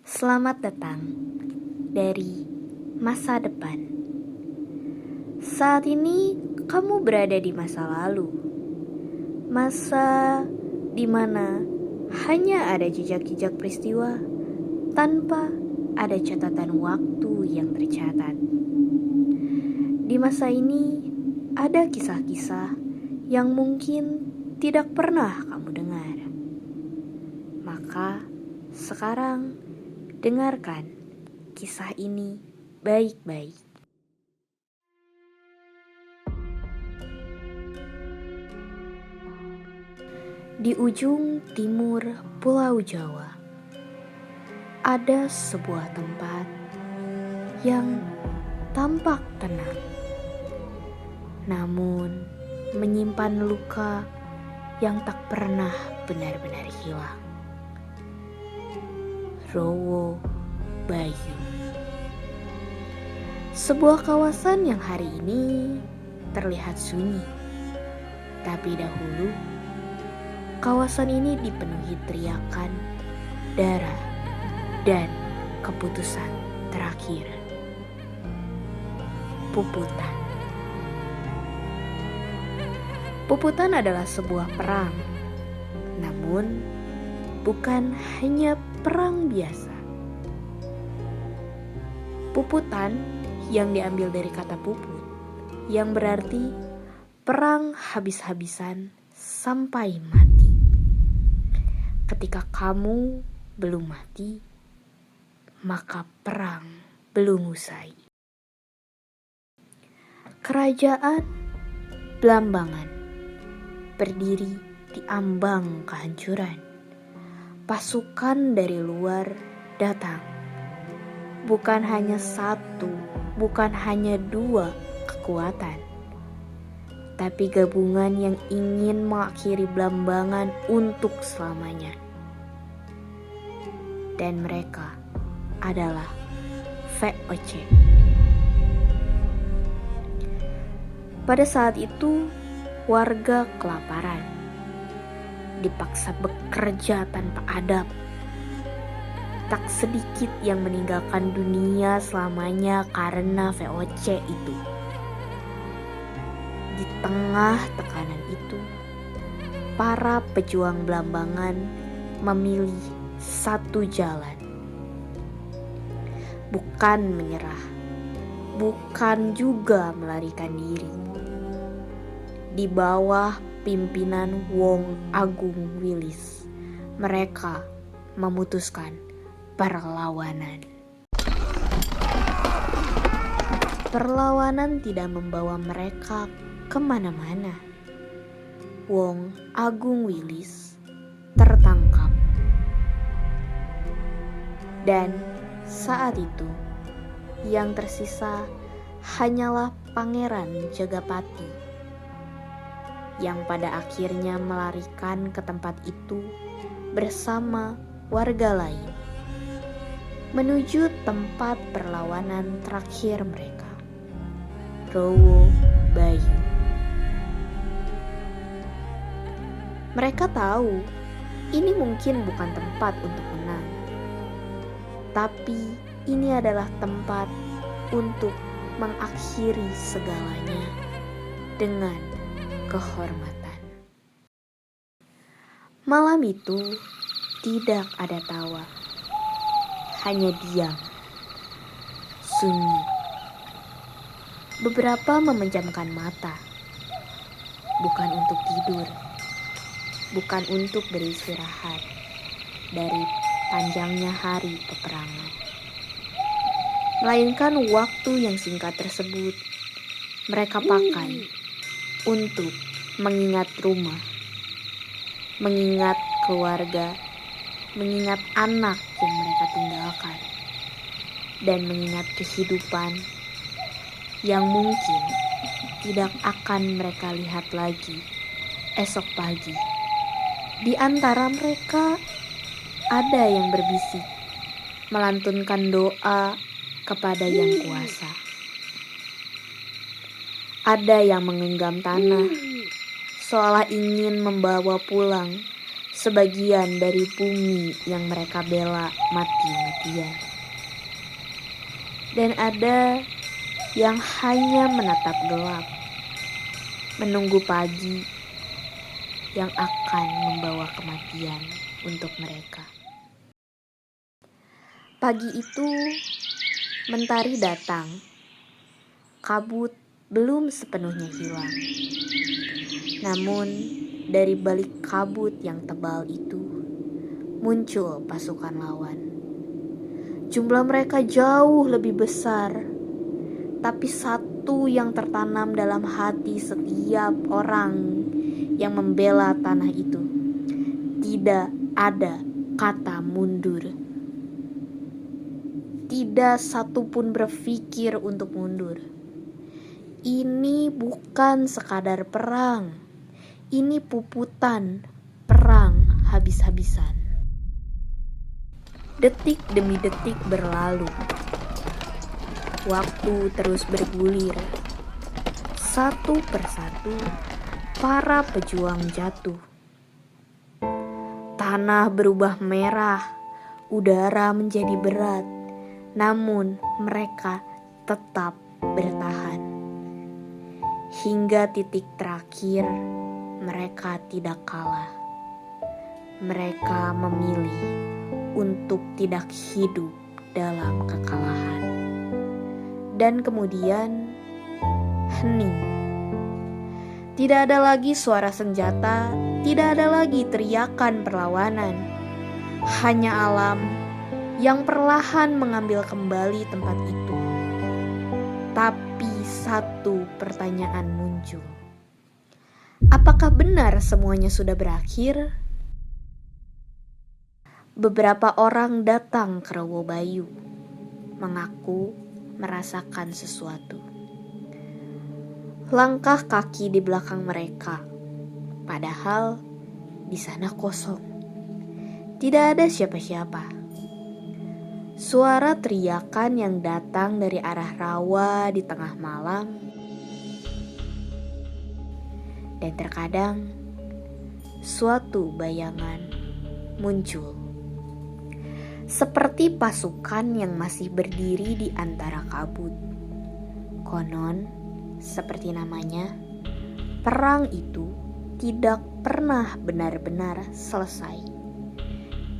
Selamat datang dari masa depan. Saat ini kamu berada di masa lalu. Masa di mana hanya ada jejak-jejak peristiwa tanpa ada catatan waktu yang tercatat. Di masa ini ada kisah-kisah yang mungkin tidak pernah kamu dengar. Maka sekarang dengarkan kisah ini baik-baik. Di ujung timur Pulau Jawa, ada sebuah tempat yang tampak tenang, namun menyimpan luka yang tak pernah benar-benar hilang. Rowo Bayu, sebuah kawasan yang hari ini terlihat sunyi, tapi dahulu kawasan ini dipenuhi teriakan, darah, dan keputusan terakhir. Puputan. Puputan adalah sebuah perang, namun bukan hanya perang biasa. Puputan yang diambil dari kata puput, yang berarti perang habis-habisan sampai mati. Ketika kamu belum mati, maka perang belum usai. Kerajaan Blambangan berdiri di ambang kehancuran. Pasukan dari luar datang. Bukan hanya satu, bukan hanya dua kekuatan, tapi gabungan yang ingin mengakhiri Blambangan untuk selamanya. Dan mereka adalah VOC. Pada saat itu, warga kelaparan, dipaksa bekerja tanpa adab. Tak sedikit yang meninggalkan dunia selamanya karena VOC itu. Di tengah tekanan itu, para pejuang Blambangan memilih satu jalan. Bukan menyerah, bukan juga melarikan diri. Di bawah pimpinan Wong Agung Wilis, mereka memutuskan perlawanan. Perlawanan tidak membawa mereka kemana-mana. Wong Agung Wilis tertangkap. Dan saat itu, yang tersisa hanyalah Pangeran Jagapati, yang pada akhirnya melarikan ke tempat itu bersama warga lain, menuju tempat perlawanan terakhir mereka, Rowo Bayu. Mereka tahu ini mungkin bukan tempat untuk menang, tapi ini adalah tempat untuk mengakhiri segalanya dengan kehormatan. Malam itu tidak ada tawa, hanya diam, sunyi. Beberapa memejamkan mata, bukan untuk tidur, bukan untuk beristirahat dari panjangnya hari peperangan, melainkan waktu yang singkat tersebut mereka pakai untuk mengingat rumah, mengingat keluarga, mengingat anak yang mereka tinggalkan, dan mengingat kehidupan yang mungkin tidak akan mereka lihat lagi esok pagi. Di antara mereka ada yang berbisik, melantunkan doa kepada Yang Kuasa. Ada yang menggenggam tanah, seolah ingin membawa pulang sebagian dari bumi yang mereka bela mati-matian. Dan ada yang hanya menatap gelap, menunggu pagi yang akan membawa kematian untuk mereka. Pagi itu, mentari datang. Kabut belum sepenuhnya hilang. Namun, dari balik kabut yang tebal itu, muncul pasukan lawan. Jumlah mereka jauh lebih besar, tapi satu yang tertanam dalam hati setiap orang yang membela tanah itu, tidak ada kata mundur. Tidak satu pun berpikir untuk mundur. Ini bukan sekadar perang. Ini puputan perang habis-habisan. Detik demi detik berlalu. Waktu terus bergulir. Satu persatu para pejuang jatuh. Tanah berubah merah, udara menjadi berat, namun mereka tetap bertahan. Hingga titik terakhir, mereka tidak kalah. Mereka memilih untuk tidak hidup dalam kekalahan. Dan kemudian hening. Tidak ada lagi suara senjata, tidak ada lagi teriakan perlawanan. Hanya alam yang perlahan mengambil kembali tempat itu. Tapi satu pertanyaan muncul. Apakah benar semuanya sudah berakhir? Beberapa orang datang ke Rowo Bayu, mengaku merasakan sesuatu. Langkah kaki di belakang mereka, padahal di sana kosong. Tidak ada siapa-siapa. Suara teriakan yang datang dari arah rawa di tengah malam. Dan terkadang suatu bayangan muncul. Seperti pasukan yang masih berdiri di antara kabut. Konon, seperti namanya, perang itu tidak pernah benar-benar selesai.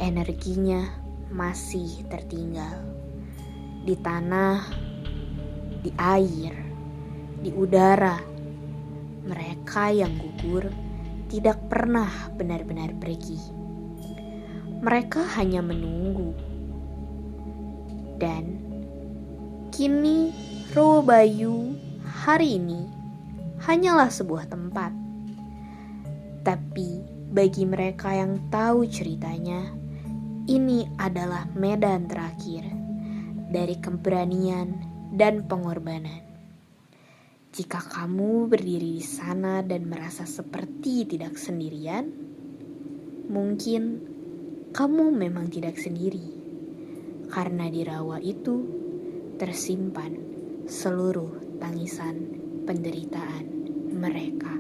Energinya masih tertinggal di tanah, di air, di udara. Mereka yang gugur tidak pernah benar-benar pergi. Mereka hanya menunggu. Dan kini Rowo Bayu hari ini hanyalah sebuah tempat. Tapi bagi mereka yang tahu ceritanya, ini adalah medan terakhir dari keberanian dan pengorbanan. Jika kamu berdiri di sana dan merasa seperti tidak sendirian, mungkin kamu memang tidak sendiri. Karena di rawa itu tersimpan seluruh tangisan penderitaan mereka.